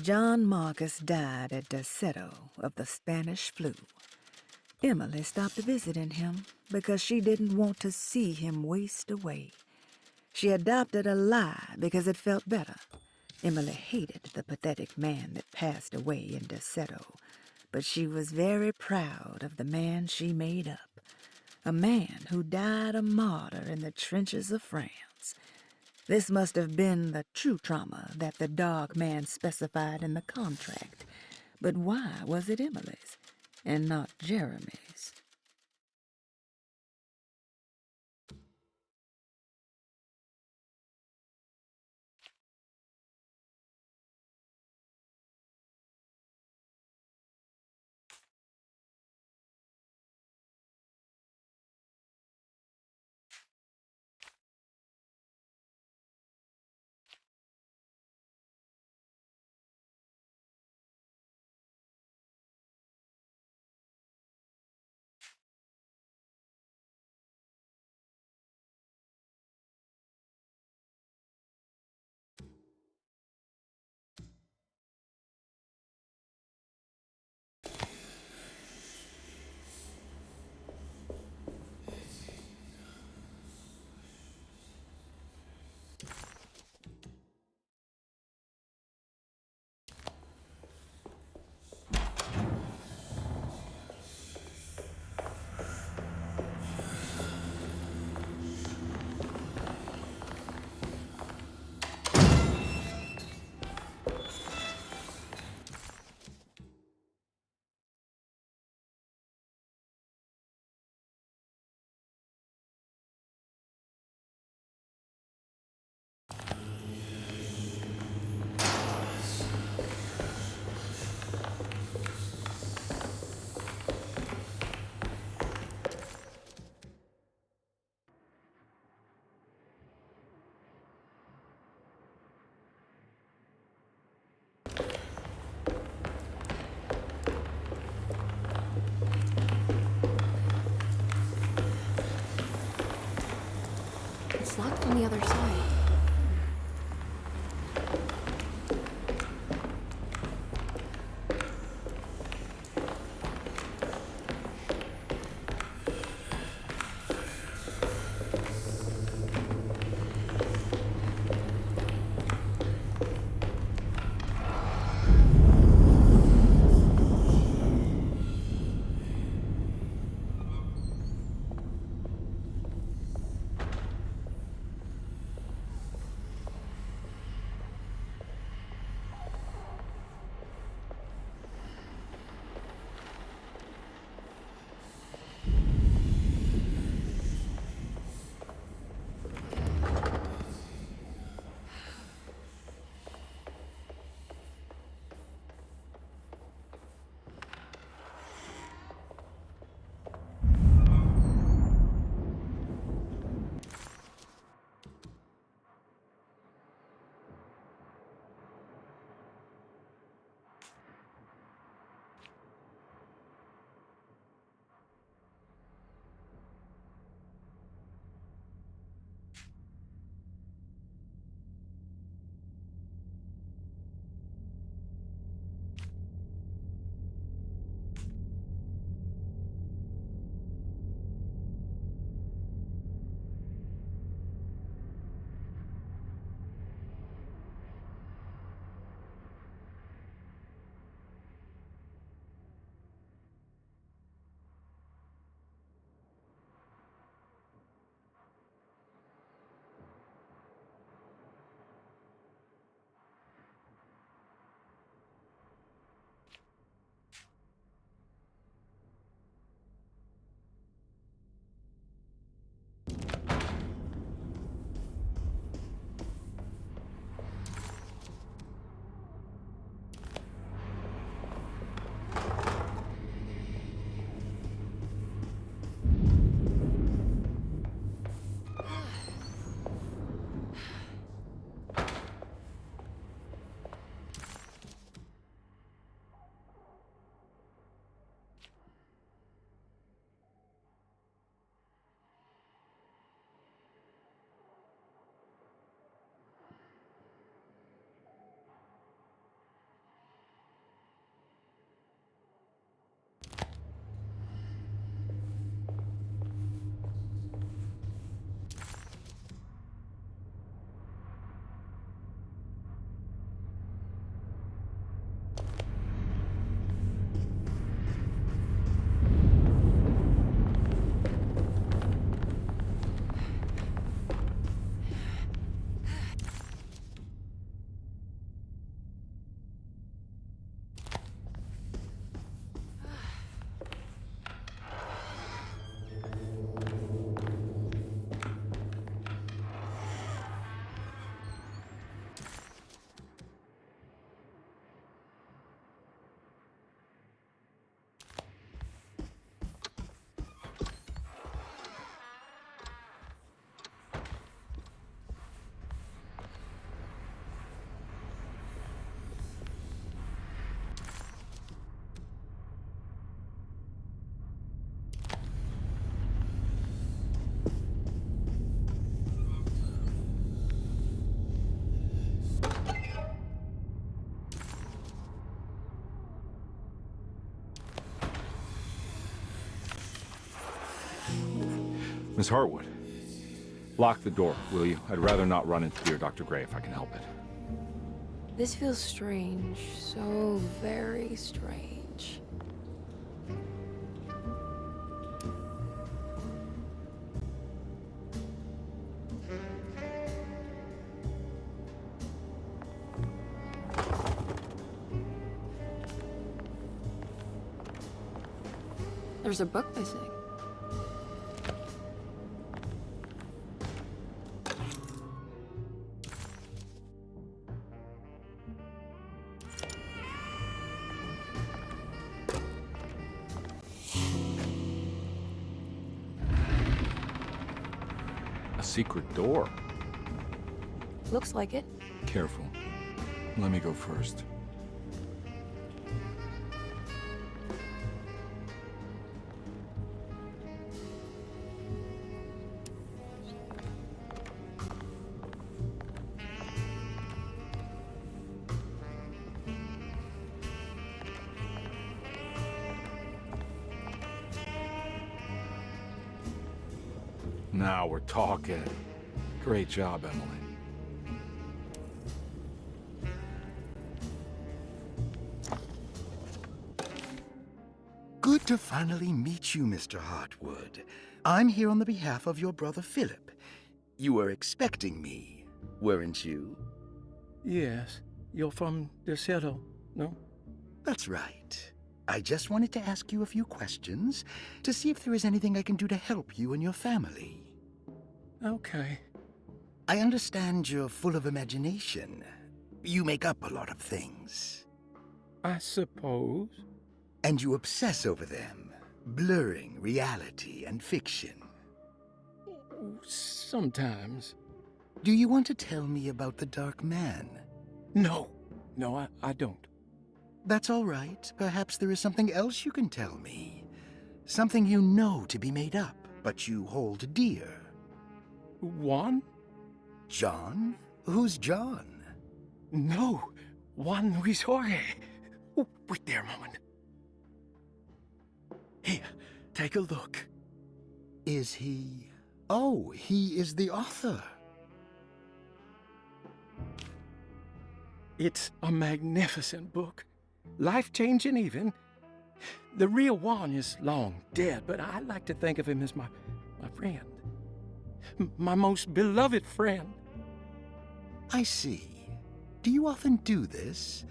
John Marcus died at Derceto of the Spanish flu. Emily stopped visiting him because she didn't want to see him waste away. She adopted a lie because it felt better. Emily hated the pathetic man that passed away in Derceto, but she was very proud of the man she made up, a man who died a martyr in the trenches of France. This must have been the true trauma that the dog man specified in the contract. But why was it Emily's and not Jeremy's? It's locked from the other side. Miss Hartwood, lock the door, will you? I'd rather not run into dear Dr. Gray if I can help it. This feels strange. So very strange. There's a book missing. A secret door. Looks like it. Careful. Let me go first. Now we're talking. Great job, Emily. Good to finally meet you, Mr. Hartwood. I'm here on the behalf of your brother Philip. You were expecting me, weren't you? Yes. You're from DeSoto, no? That's right. I just wanted to ask you a few questions to see if there is anything I can do to help you and your family. Okay. I understand you're full of imagination. You make up a lot of things. I suppose. And you obsess over them, blurring reality and fiction. Sometimes. Do you want to tell me about the Dark Man? No. No, I don't. That's all right. Perhaps there is something else you can tell me. Something you know to be made up, but you hold dear. Juan? John? Who's John? No. Juan Luis Jorge. Oh, wait there a moment. Here, take a look. Is he... Oh, he is the author. It's a magnificent book. Life-changing even. The real Juan is long dead, but I like to think of him as my friend. My most beloved friend. I see. Do you often do this?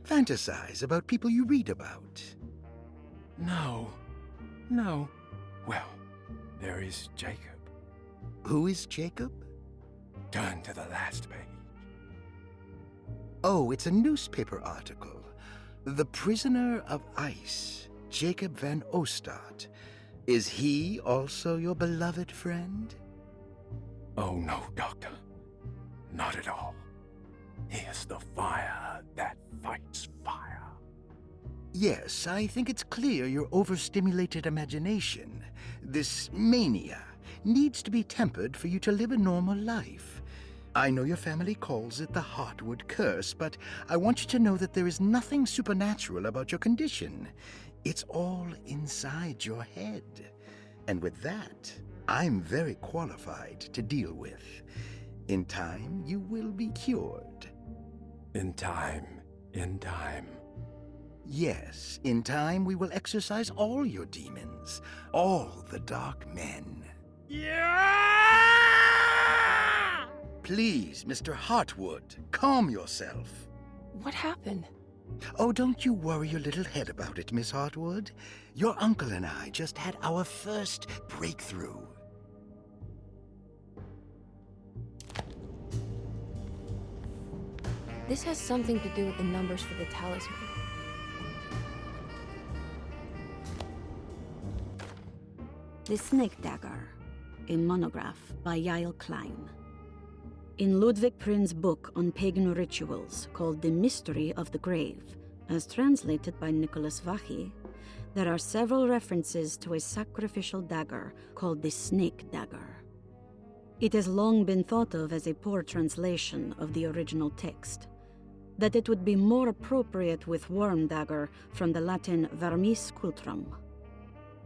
Fantasize about people you read about? No. Well, there is Jacob. Who is Jacob? Turn to the last page. Oh, it's a newspaper article. The Prisoner of Ice, Jacob van Ostad. Is he also your beloved friend? Oh, no, Doctor. Not at all. He is the fire that fights fire. Yes, I think it's clear your overstimulated imagination, this mania, needs to be tempered for you to live a normal life. I know your family calls it the Hartwood curse, but I want you to know that there is nothing supernatural about your condition. It's all inside your head. And with that, I'm very qualified to deal with. In time, you will be cured. In time. Yes, in time we will exorcise all your demons, all the dark men. Yeah! Please, Mr. Hartwood, calm yourself. What happened? Oh, don't you worry your little head about it, Miss Hartwood. Your uncle and I just had our first breakthrough. This has something to do with the numbers for the talisman. The Snake Dagger, a monograph by Yael Klein. In Ludwig Prin's book on pagan rituals called The Mystery of the Grave, as translated by Nicholas Vachy, there are several references to a sacrificial dagger called the Snake Dagger. It has long been thought of as a poor translation of the original text, that it would be more appropriate with Worm Dagger from the Latin vermis cultrum.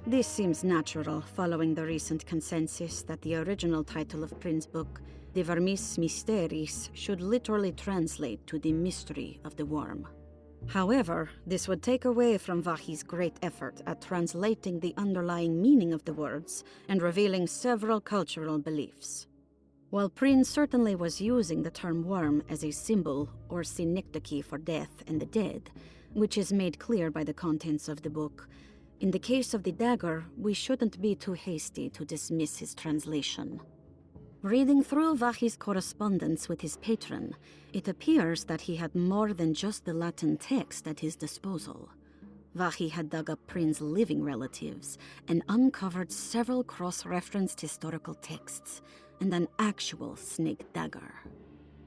This seems natural following the recent consensus that the original title of Prin's book, De Vermis Mysteris, should literally translate to the mystery of the worm. However, this would take away from Vahí's great effort at translating the underlying meaning of the words and revealing several cultural beliefs. While Prin certainly was using the term worm as a symbol or synecdoche for death and the dead, which is made clear by the contents of the book, in the case of the dagger, we shouldn't be too hasty to dismiss his translation. Reading through Vahí's correspondence with his patron, it appears that he had more than just the Latin text at his disposal. Vahí had dug up Prin's living relatives and uncovered several cross-referenced historical texts and an actual snake dagger.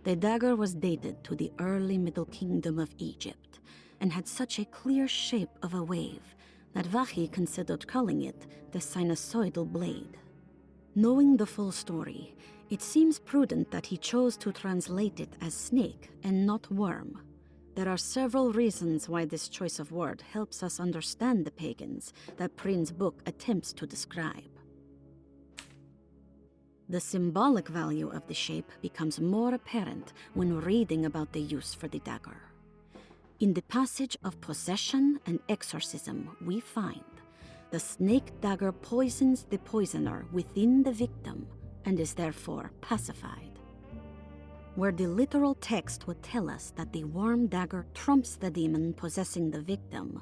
The dagger was dated to the early Middle Kingdom of Egypt and had such a clear shape of a wave that Vahí considered calling it the sinusoidal blade. Knowing the full story, it seems prudent that he chose to translate it as snake and not worm. There are several reasons why this choice of word helps us understand the pagans that Prin's book attempts to describe. The symbolic value of the shape becomes more apparent when reading about the use for the dagger. In the passage of possession and exorcism, we find the snake dagger poisons the poisoner within the victim and is therefore pacified. Where the literal text would tell us that the worm dagger trumps the demon possessing the victim,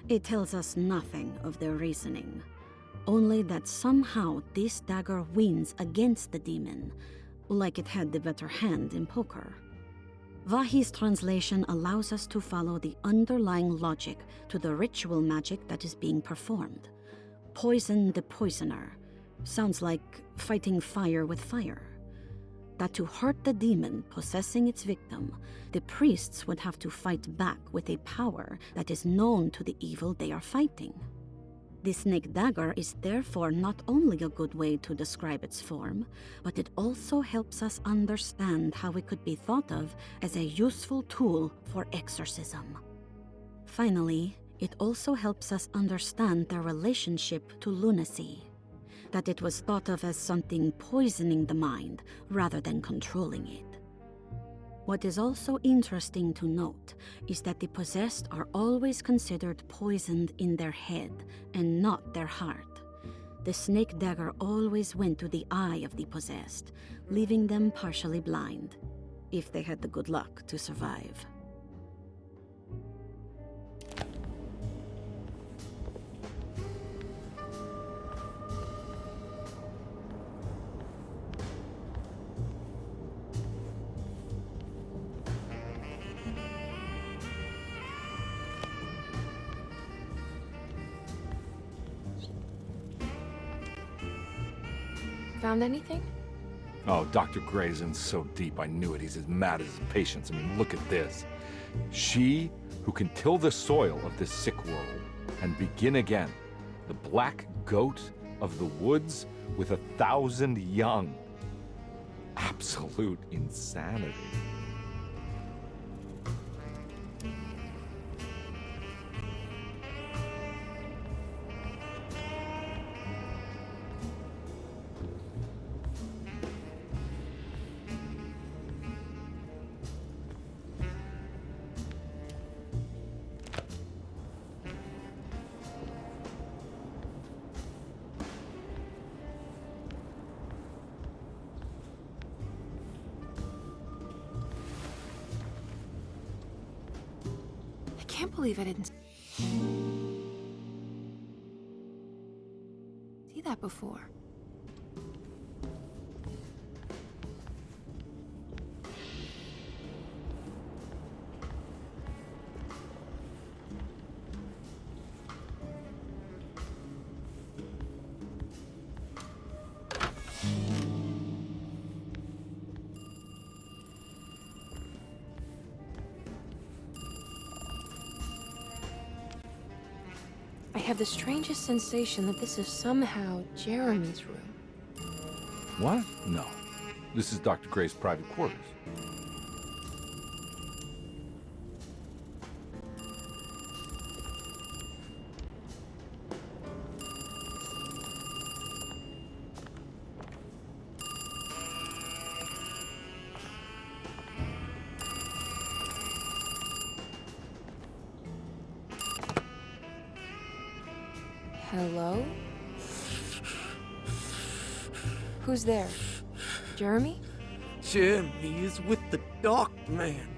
it tells us nothing of their reasoning, only that somehow this dagger wins against the demon, like it had the better hand in poker. Vahí's translation allows us to follow the underlying logic to the ritual magic that is being performed. Poison the poisoner sounds like fighting fire with fire. That to hurt the demon possessing its victim, the priests would have to fight back with a power that is known to the evil they are fighting. The snake dagger is therefore not only a good way to describe its form, but it also helps us understand how it could be thought of as a useful tool for exorcism. Finally, it also helps us understand their relationship to lunacy, that it was thought of as something poisoning the mind rather than controlling it. What is also interesting to note is that the possessed are always considered poisoned in their head and not their heart. The snake dagger always went to the eye of the possessed, leaving them partially blind, if they had the good luck to survive. Found anything? Oh, Dr. Gray's so deep, I knew it. He's as mad as his patients. I mean, look at this. She who can till the soil of this sick world and begin again, the black goat of the woods with 1,000 young. Absolute insanity. I can't believe I didn't see that before. I have the strangest sensation that this is somehow Jeremy's room. What? No. This is Dr. Gray's private quarters. Hello? Who's there? Jeremy? Jeremy is with the Dark Man.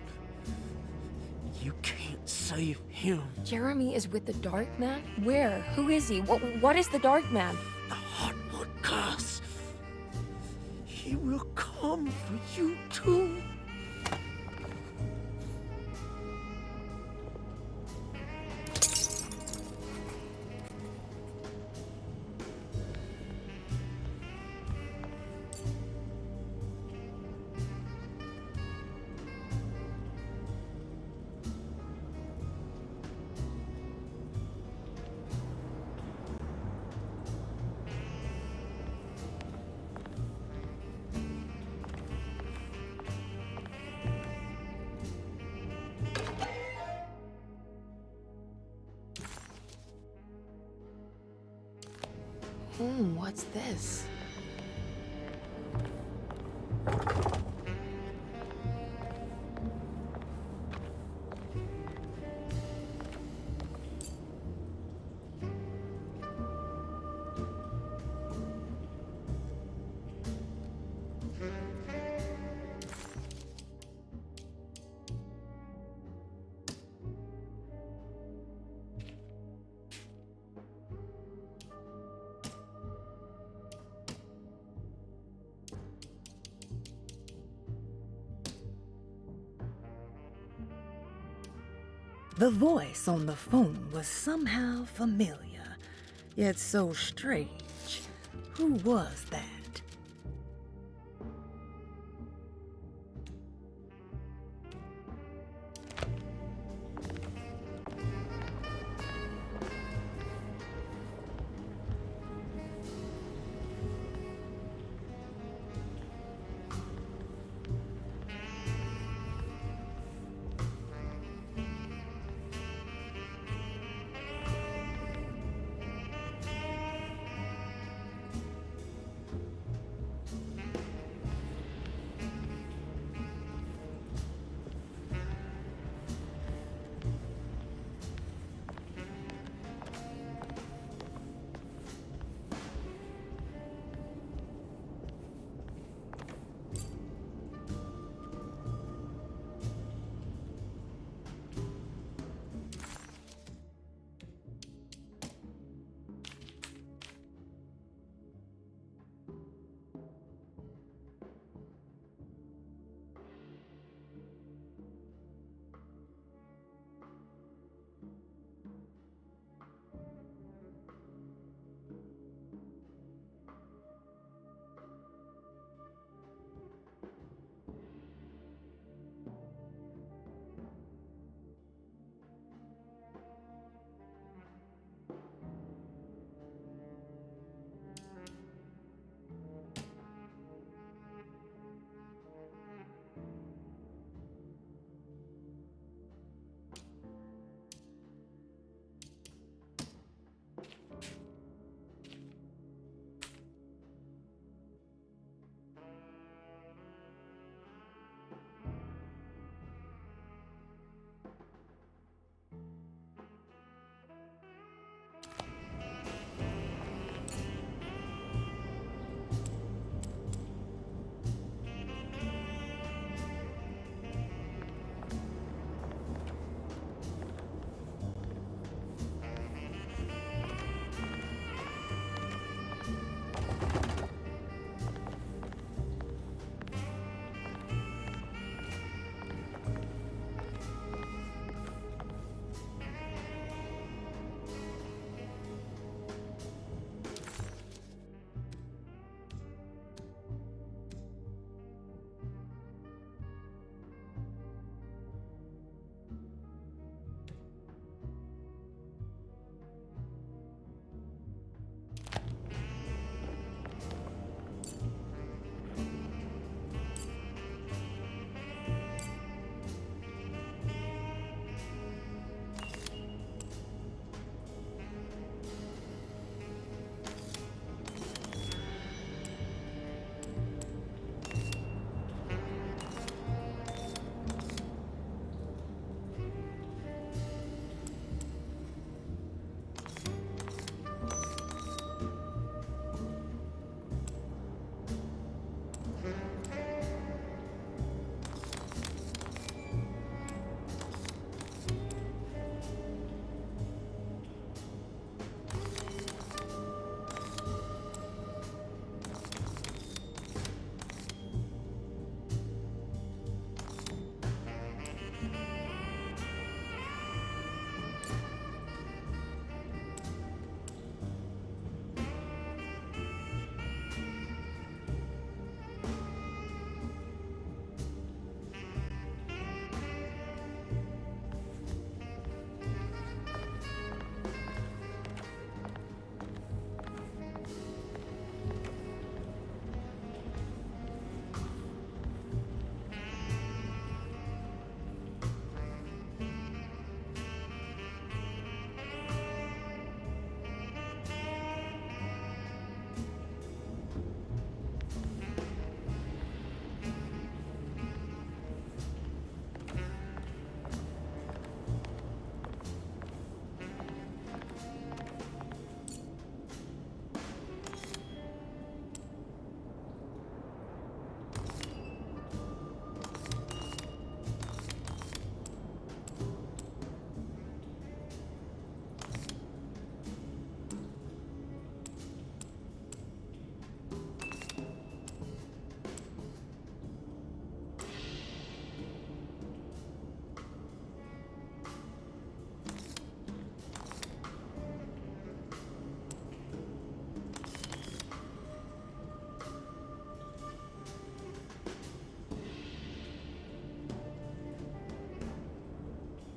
You can't save him. Jeremy is with the Dark Man? Where? Who is he? What is the Dark Man? The Heartwood curse. He will come for you too. What's this? The voice on the phone was somehow familiar, yet so strange. Who was that?